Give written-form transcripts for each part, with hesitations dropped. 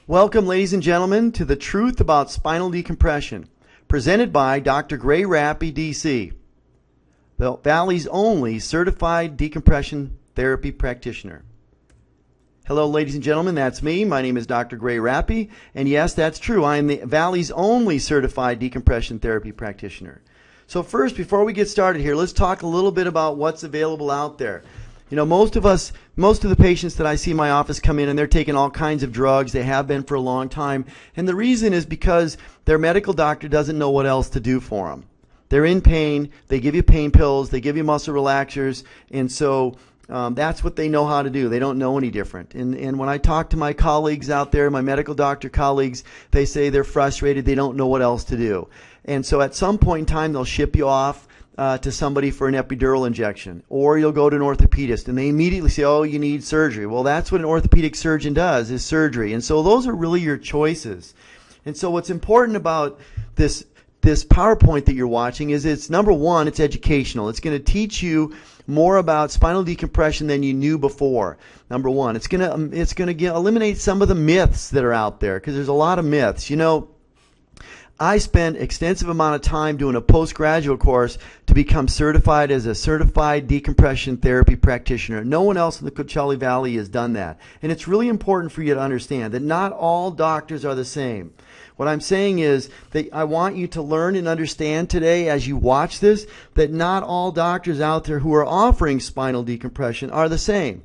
Welcome, ladies and gentlemen, to The Truth About Spinal Decompression, presented by Dr. Rappe, DC, the Valley's only certified decompression therapy practitioner. Hello, ladies and gentlemen, that's me. My name is Dr. Rappe, and yes, that's true. I am the Valley's only certified decompression therapy practitioner. So first, before we get started here, let's talk a little bit about what's available out there. You know, most of the patients that I see in my office come in and they're taking all kinds of drugs. They have been for a long time. And the reason is because their medical doctor doesn't know what else to do for them. They're in pain. They give you pain pills. They give you muscle relaxers. And so that's what they know how to do. They don't know any different. And when I talk to my colleagues out there, my medical doctor colleagues, they say they're frustrated. They don't know what else to do. And so at some point in time, they'll ship you off to somebody for an epidural injection, or you'll go to an orthopedist and they immediately say, oh, you need surgery. Well, that's what an orthopedic surgeon does, is surgery. And so those are really your choices. And so what's important about this PowerPoint that you're watching is it's, number one, it's educational. It's going to teach you more about spinal decompression than you knew before. Number one, it's going to eliminate some of the myths that are out there, because there's a lot of myths. You know, I spent extensive amount of time doing a postgraduate course to become certified as a certified decompression therapy practitioner. No one else in the Coachella Valley has done that. And it's really important for you to understand that not all doctors are the same. What I'm saying is that I want you to learn and understand today as you watch this that not all doctors out there who are offering spinal decompression are the same.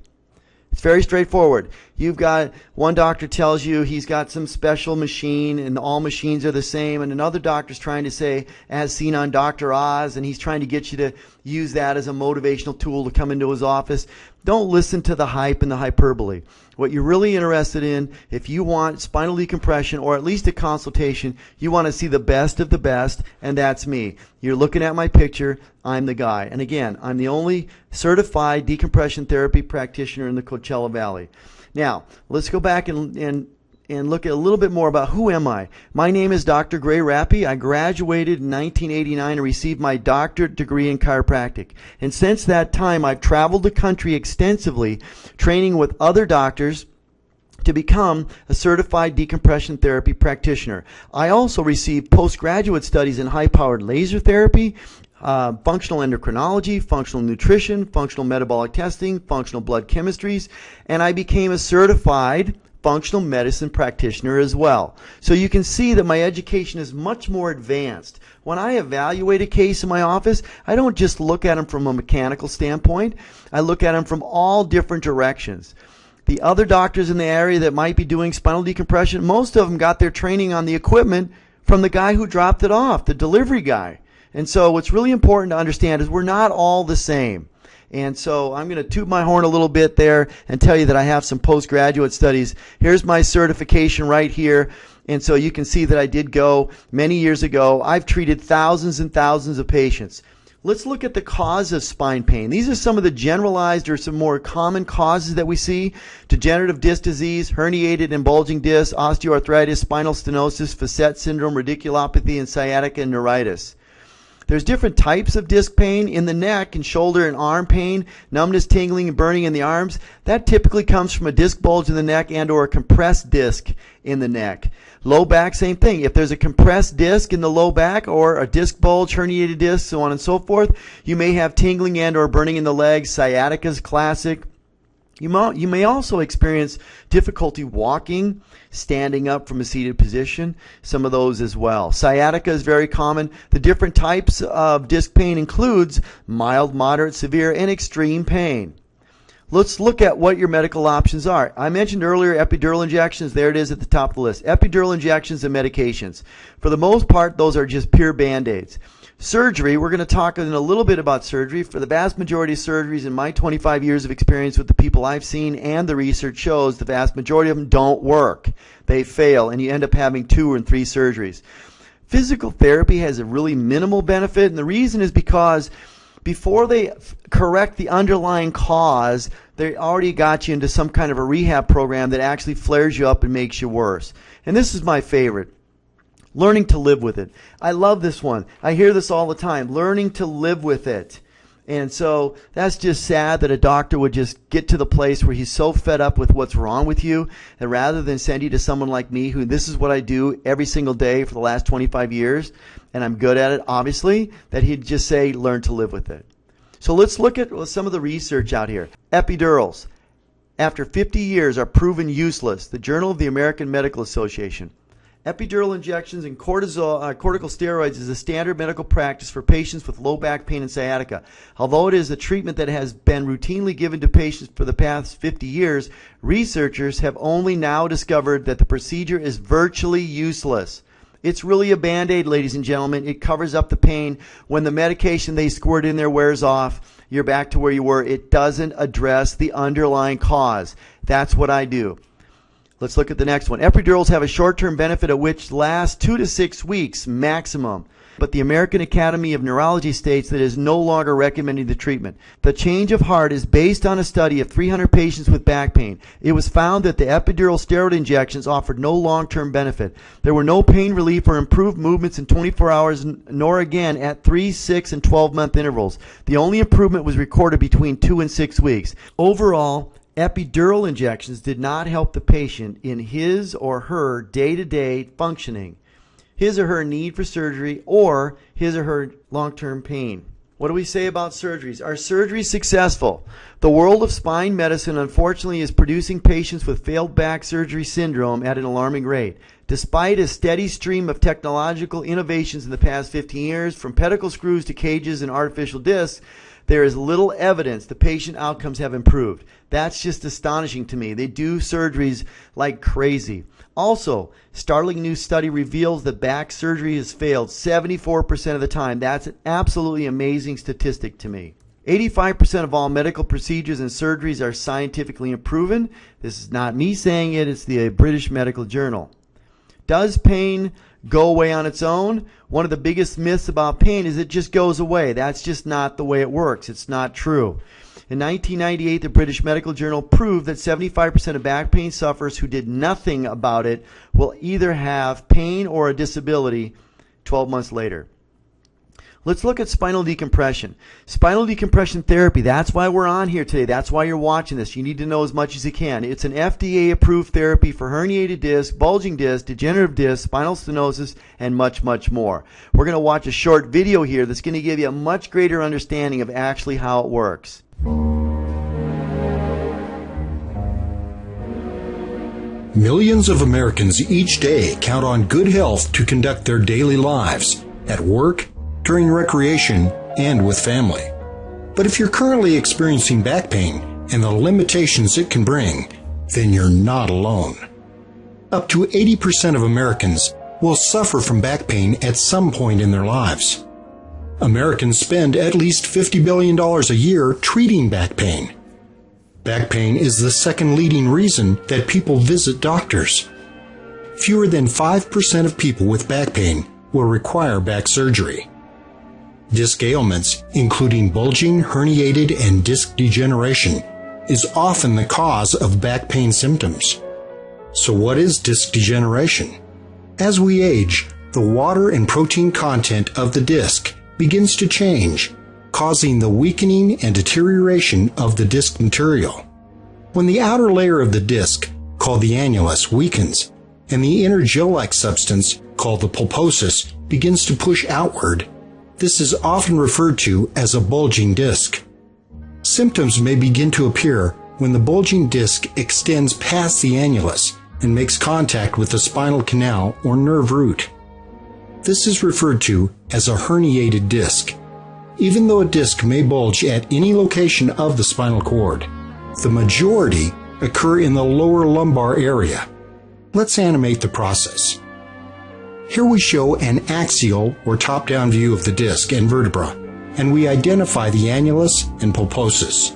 It's very straightforward. You've got one doctor tells you he's got some special machine and all machines are the same, and another doctor's trying to say, as seen on Dr. Oz, and he's trying to get you to use that as a motivational tool to come into his office. Don't listen to the hype and the hyperbole. What you're really interested in, if you want spinal decompression or at least a consultation, you want to see the best of the best, and that's me. You're looking at my picture, I'm the guy. And again, I'm the only certified decompression therapy practitioner in the Coachella Valley. Now, let's go back and look at a little bit more about who am I. My name is Dr. Rappe. I graduated in 1989 and received my doctorate degree in chiropractic. And since that time, I've traveled the country extensively, training with other doctors to become a certified decompression therapy practitioner. I also received postgraduate studies in high-powered laser therapy, functional endocrinology, functional nutrition, functional metabolic testing, functional blood chemistries, and I became a certified functional medicine practitioner as well. So you can see that my education is much more advanced. When I evaluate a case in my office, I don't just look at them from a mechanical standpoint. I look at them from all different directions. The other doctors in the area that might be doing spinal decompression, most of them got their training on the equipment from the guy who dropped it off, the delivery guy. And so what's really important to understand is we're not all the same. And so I'm going to toot my horn a little bit there and tell you that I have some postgraduate studies. Here's my certification right here. And so you can see that I did go many years ago. I've treated thousands and thousands of patients. Let's look at the cause of spine pain. These are some of the generalized or some more common causes that we see. Degenerative disc disease, herniated and bulging disc, osteoarthritis, spinal stenosis, facet syndrome, radiculopathy, and sciatica and neuritis. There's different types of disc pain in the neck and shoulder and arm pain, numbness, tingling, and burning in the arms. That typically comes from a disc bulge in the neck and or a compressed disc in the neck. Low back, same thing. If there's a compressed disc in the low back or a disc bulge, herniated disc, so on and so forth, you may have tingling and or burning in the legs. Sciatica is classic. You may also experience difficulty walking, standing up from a seated position, some of those as well. Sciatica is very common. The different types of disc pain includes mild, moderate, severe, and extreme pain. Let's look at what your medical options are. I mentioned earlier epidural injections. There it is at the top of the list. Epidural injections and medications. For the most part, those are just pure Band-Aids. Surgery, we're going to talk in a little bit about surgery. For the vast majority of surgeries in my 25 years of experience with the people I've seen and the research shows, the vast majority of them don't work. They fail, and you end up having 2 or 3 surgeries. Physical therapy has a really minimal benefit, and the reason is because before they correct the underlying cause, they already got you into some kind of a rehab program that actually flares you up and makes you worse. And this is my favorite. Learning to live with it. I love this one. I hear this all the time. Learning to live with it. And so that's just sad that a doctor would just get to the place where he's so fed up with what's wrong with you that rather than send you to someone like me, who this is what I do every single day for the last 25 years, and I'm good at it, obviously, that he'd just say, learn to live with it. So let's look at some of the research out here. Epidurals, after 50 years, are proven useless. The Journal of the American Medical Association. Epidural injections and corticosteroids is a standard medical practice for patients with low back pain and sciatica. Although it is a treatment that has been routinely given to patients for the past 50 years, researchers have only now discovered that the procedure is virtually useless. It's really a Band-Aid, ladies and gentlemen. It covers up the pain. When the medication they squirt in there wears off, you're back to where you were. It doesn't address the underlying cause. That's what I do. Let's look at the next one. Epidurals have a short-term benefit of which lasts 2 to 6 weeks maximum. But the American Academy of Neurology states that it is no longer recommending the treatment. The change of heart is based on a study of 300 patients with back pain. It was found that the epidural steroid injections offered no long-term benefit. There were no pain relief or improved movements in 24 hours, nor again at 3, 6, and 12-month intervals. The only improvement was recorded between 2 and 6 weeks. Overall, epidural injections did not help the patient in his or her day-to-day functioning, his or her need for surgery, or his or her long-term pain. What do we say about surgeries? Are surgeries successful? The world of spine medicine, unfortunately, is producing patients with failed back surgery syndrome at an alarming rate. Despite a steady stream of technological innovations in the past 15 years, from pedicle screws to cages and artificial discs, there is little evidence the patient outcomes have improved. That's just astonishing to me. They do surgeries like crazy. Also, startling new study reveals that back surgery has failed 74% of the time. That's an absolutely amazing statistic to me. 85% of all medical procedures and surgeries are scientifically unproven. This is not me saying it, it's the British Medical Journal. Does pain go away on its own? One of the biggest myths about pain is it just goes away. That's just not the way it works. It's not true. In 1998, the British Medical Journal proved that 75% of back pain sufferers who did nothing about it will either have pain or a disability 12 months later. Let's look at spinal decompression. Spinal decompression therapy, that's why we're on here today. That's why you're watching this. You need to know as much as you can. It's an FDA-approved therapy for herniated disc, bulging disc, degenerative disc, spinal stenosis, and much, much more. We're going to watch a short video here that's going to give you a much greater understanding of actually how it works. Millions of Americans each day count on good health to conduct their daily lives, at work, during recreation, and with family. But if you're currently experiencing back pain and the limitations it can bring, then you're not alone. Up to 80% of Americans will suffer from back pain at some point in their lives. Americans spend at least $50 billion a year treating back pain. Back pain is the second leading reason that people visit doctors. Fewer than 5% of people with back pain will require back surgery. Disc ailments, including bulging, herniated, and disc degeneration, is often the cause of back pain symptoms. So what is disc degeneration? As we age, the water and protein content of the disc begins to change, causing the weakening and deterioration of the disc material. When the outer layer of the disc, called the annulus, weakens, and the inner gel-like substance, called the pulposus, begins to push outward, this is often referred to as a bulging disc. Symptoms may begin to appear when the bulging disc extends past the annulus and makes contact with the spinal canal or nerve root. This is referred to as a herniated disc. Even though a disc may bulge at any location of the spinal cord, the majority occur in the lower lumbar area. Let's animate the process. Here we show an axial or top-down view of the disc and vertebra, and we identify the annulus and pulposus.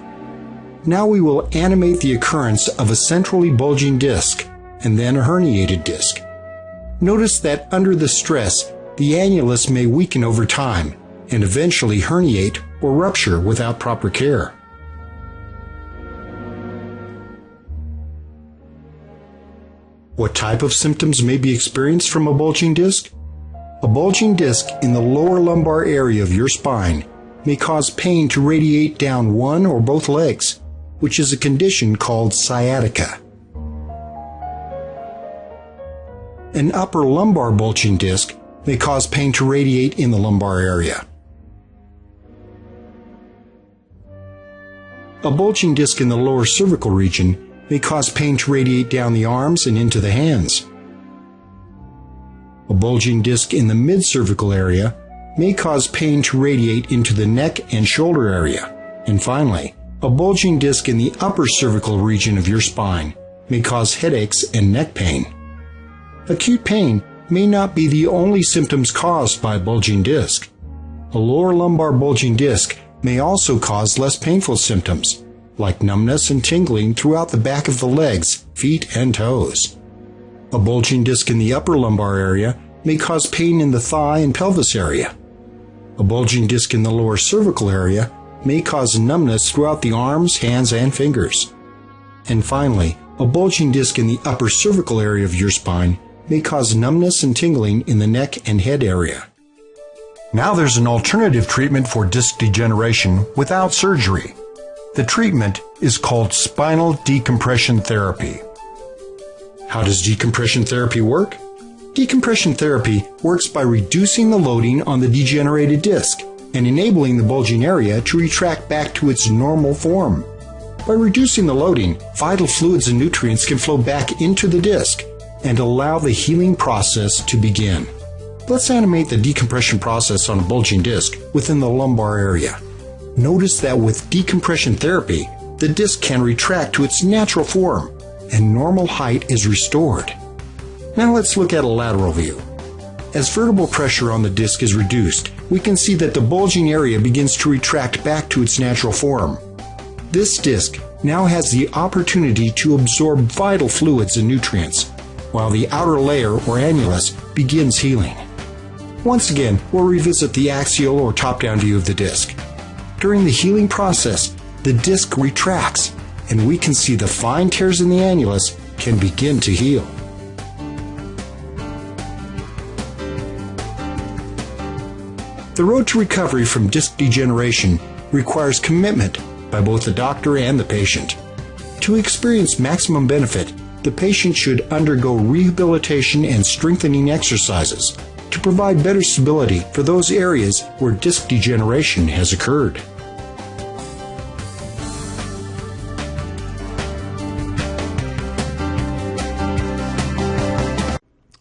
Now we will animate the occurrence of a centrally bulging disc and then a herniated disc. Notice that under the stress, the annulus may weaken over time and eventually herniate or rupture without proper care. What type of symptoms may be experienced from a bulging disc? A bulging disc in the lower lumbar area of your spine may cause pain to radiate down one or both legs, which is a condition called sciatica. An upper lumbar bulging disc may cause pain to radiate in the lumbar area. A bulging disc in the lower cervical region may cause pain to radiate down the arms and into the hands. A bulging disc in the mid-cervical area may cause pain to radiate into the neck and shoulder area. And finally, a bulging disc in the upper cervical region of your spine may cause headaches and neck pain. Acute pain may not be the only symptoms caused by a bulging disc. A lower lumbar bulging disc may also cause less painful symptoms, like numbness and tingling throughout the back of the legs, feet, and toes. A bulging disc in the upper lumbar area may cause pain in the thigh and pelvis area. A bulging disc in the lower cervical area may cause numbness throughout the arms, hands, and fingers. And finally, a bulging disc in the upper cervical area of your spine may cause numbness and tingling in the neck and head area. Now there's an alternative treatment for disc degeneration without surgery. The treatment is called spinal decompression therapy. How does decompression therapy work? Decompression therapy works by reducing the loading on the degenerated disc and enabling the bulging area to retract back to its normal form. By reducing the loading, vital fluids and nutrients can flow back into the disc and allow the healing process to begin. Let's animate the decompression process on a bulging disc within the lumbar area. Notice that with decompression therapy, the disc can retract to its natural form and normal height is restored. Now let's look at a lateral view. As vertebral pressure on the disc is reduced, we can see that the bulging area begins to retract back to its natural form. This disc now has the opportunity to absorb vital fluids and nutrients, while the outer layer or annulus begins healing. Once again, we'll revisit the axial or top-down view of the disc. During the healing process, the disc retracts, and we can see the fine tears in the annulus can begin to heal. The road to recovery from disc degeneration requires commitment by both the doctor and the patient. To experience maximum benefit, the patient should undergo rehabilitation and strengthening exercises to provide better stability for those areas where disc degeneration has occurred.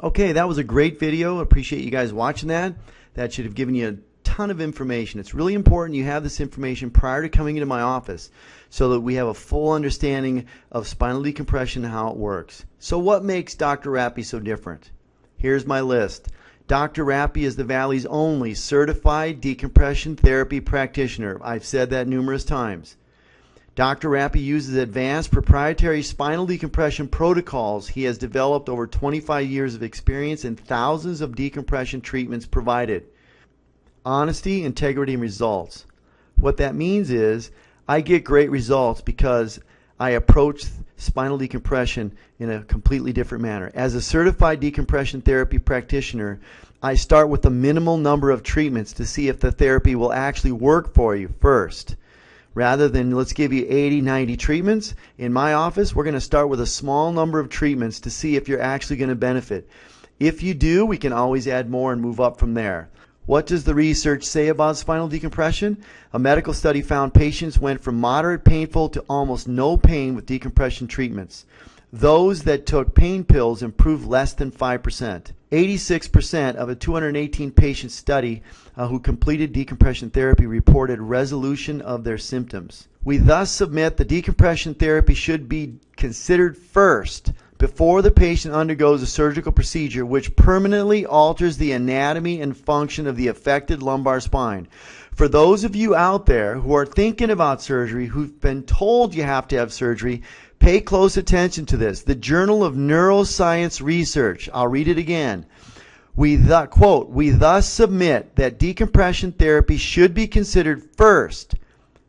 Okay, that was a great video. Appreciate you guys watching that. That should have given you a ton of information. It's really important you have this information prior to coming into my office so that we have a full understanding of spinal decompression and how it works. So what makes Dr. Rappe so different? Here's my list. Dr. Rappe is the Valley's only certified decompression therapy practitioner. I've said that numerous times. Dr. Rappe uses advanced proprietary spinal decompression protocols he has developed over 25 years of experience and thousands of decompression treatments provided. Honesty, integrity, and results. What that means is I get great results because I approach spinal decompression in a completely different manner. As a certified decompression therapy practitioner, I start with a minimal number of treatments to see if the therapy will actually work for you first. Rather than let's give you 80, 90 treatments, in my office we're going to start with a small number of treatments to see if you're actually going to benefit. If you do, we can always add more and move up from there. What does the research say about spinal decompression? A medical study found patients went from moderate painful to almost no pain with decompression treatments. Those that took pain pills improved less than 5%. 86% of a 218 patient study who completed decompression therapy reported resolution of their symptoms. We thus submit the decompression therapy should be considered first before the patient undergoes a surgical procedure which permanently alters the anatomy and function of the affected lumbar spine. For those of you out there who are thinking about surgery, who've been told you have to have surgery, pay close attention to this. The Journal of Neuroscience Research, I'll read it again. We thus submit that decompression therapy should be considered first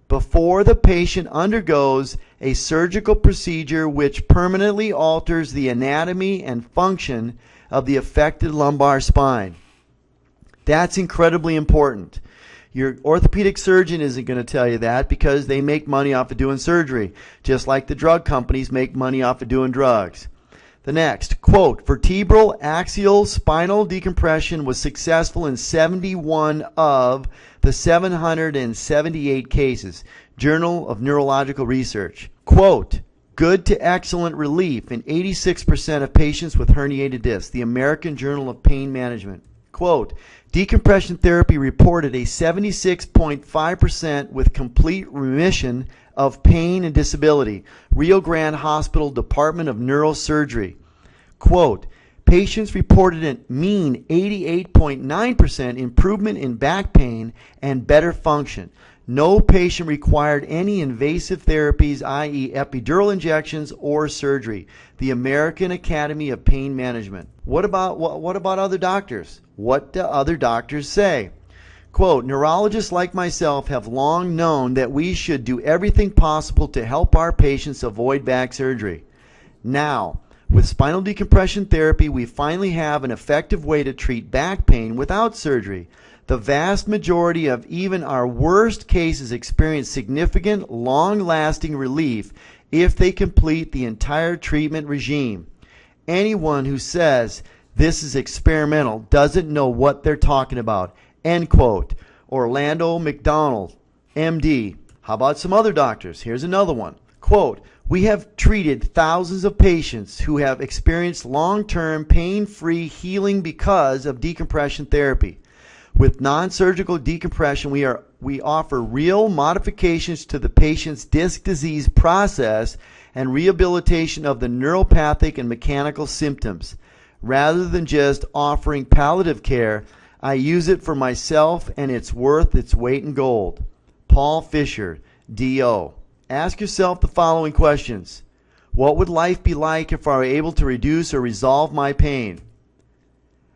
before the patient undergoes a surgical procedure which permanently alters the anatomy and function of the affected lumbar spine. That's incredibly important. Your orthopedic surgeon isn't going to tell you that because they make money off of doing surgery, just like the drug companies make money off of doing drugs. The next, quote, vertebral axial spinal decompression was successful in 71 of the 778 cases. Journal of Neurological Research. Quote, good to excellent relief in 86% of patients with herniated discs. The American Journal of Pain Management. Quote, decompression therapy reported a 76.5% with complete remission of pain and disability. Rio Grande Hospital Department of Neurosurgery. Quote, patients reported a mean 88.9% improvement in back pain and better function. No patient required any invasive therapies, i.e. epidural injections or surgery. The American Academy of Pain Management. What about other doctors? What do other doctors say? Quote, neurologists like myself have long known that we should do everything possible to help our patients avoid back surgery. Now, with spinal decompression therapy, we finally have an effective way to treat back pain without surgery. The vast majority of even our worst cases experience significant, long-lasting relief if they complete the entire treatment regime. Anyone who says this is experimental doesn't know what they're talking about. End quote. Orlando McDonald, MD. How about some other doctors? Here's another one. Quote, we have treated thousands of patients who have experienced long-term pain-free healing because of decompression therapy. With non-surgical decompression, we offer real modifications to the patient's disc disease process and rehabilitation of the neuropathic and mechanical symptoms. Rather than just offering palliative care, I use it for myself and it's worth its weight in gold. Paul Fisher, D.O. Ask yourself the following questions. What would life be like if I were able to reduce or resolve my pain?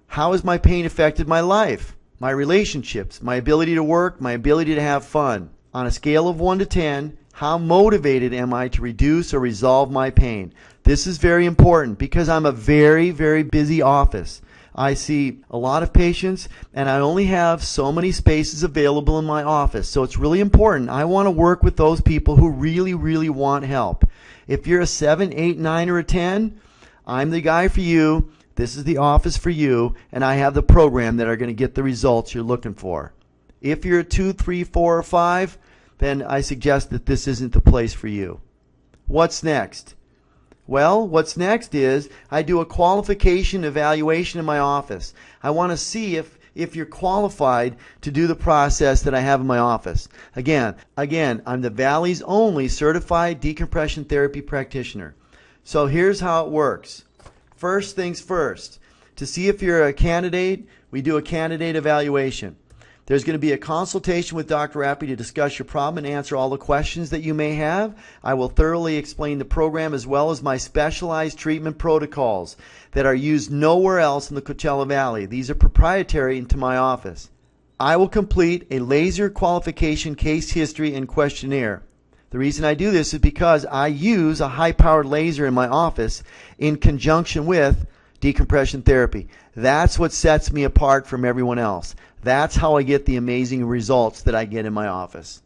How has my pain affected my life, my relationships, my ability to work, my ability to have fun? On a scale of 1 to 10, how motivated am I to reduce or resolve my pain? This is very important because I'm a very, very busy office. I see a lot of patients and I only have so many spaces available in my office. So it's really important. I want to work with those people who really, really want help. If you're a 7, 8, 9, or a 10, I'm the guy for you. This is the office for you, and I have the program that are going to get the results you're looking for. If you're a 2, 3, 4, or 5, then I suggest that this isn't the place for you. What's next? Well, what's next is I do a qualification evaluation in my office. I want to see if you're qualified to do the process that I have in my office. Again, I'm the Valley's only certified decompression therapy practitioner. So here's how it works. First things first, to see if you're a candidate, we do a candidate evaluation. There's going to be a consultation with Dr. Rappe to discuss your problem and answer all the questions that you may have. I will thoroughly explain the program as well as my specialized treatment protocols that are used nowhere else in the Coachella Valley. These are proprietary to my office. I will complete a laser qualification case history and questionnaire. The reason I do this is because I use a high-powered laser in my office in conjunction with decompression therapy. That's what sets me apart from everyone else. That's how I get the amazing results that I get in my office.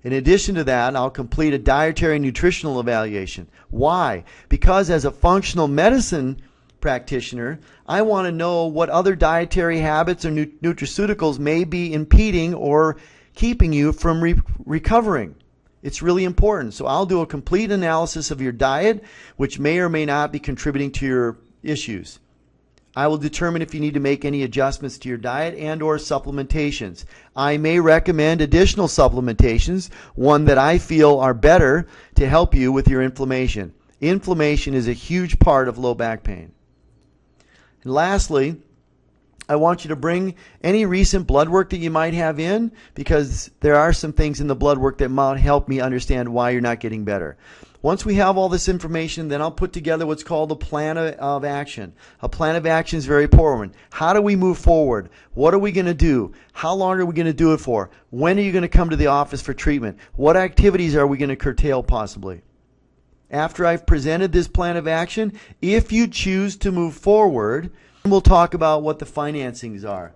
In addition to that, I'll complete a dietary and nutritional evaluation. Why? Because as a functional medicine practitioner, I want to know what other dietary habits or nutraceuticals may be impeding or keeping you from recovering. It's really important. So I'll do a complete analysis of your diet, which may or may not be contributing to your issues. I will determine if you need to make any adjustments to your diet and or supplementations. I may recommend additional supplementations, one that I feel are better to help you with your inflammation. Inflammation is a huge part of low back pain. And lastly, I want you to bring any recent blood work that you might have in, because there are some things in the blood work that might help me understand why you're not getting better. Once we have all this information, then I'll put together what's called a plan of action. A plan of action is very important. How do we move forward? What are we going to do? How long are we going to do it for? When are you going to come to the office for treatment? What activities are we going to curtail possibly? After I've presented this plan of action, if you choose to move forward, we'll talk about what the financings are.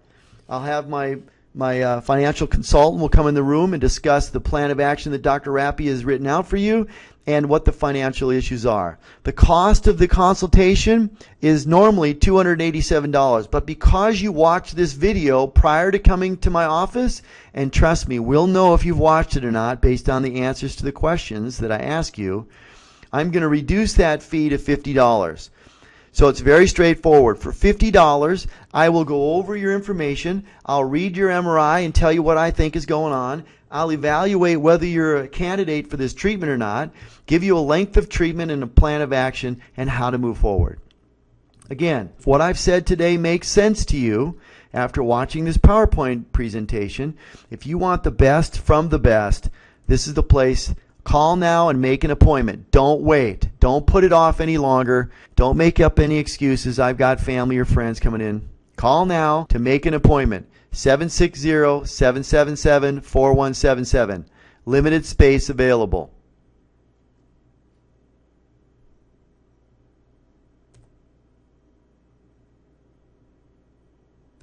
I'll have my My financial consultant will come in the room and discuss the plan of action that Dr. Rappe has written out for you and what the financial issues are. The cost of the consultation is normally $287, but because you watched this video prior to coming to my office, and trust me, we'll know if you've watched it or not based on the answers to the questions that I ask you, I'm going to reduce that fee to $50. So it's very straightforward. For $50, I will go over your information. I'll read your MRI and tell you what I think is going on. I'll evaluate whether you're a candidate for this treatment or not, give you a length of treatment and a plan of action and how to move forward. Again, if what I've said today makes sense to you after watching this PowerPoint presentation, if you want the best from the best, this is the place. Call now and make an appointment. Don't wait. Don't put it off any longer. Don't make up any excuses. I've got family or friends coming in. Call now to make an appointment. 760-777-4177. Limited space available.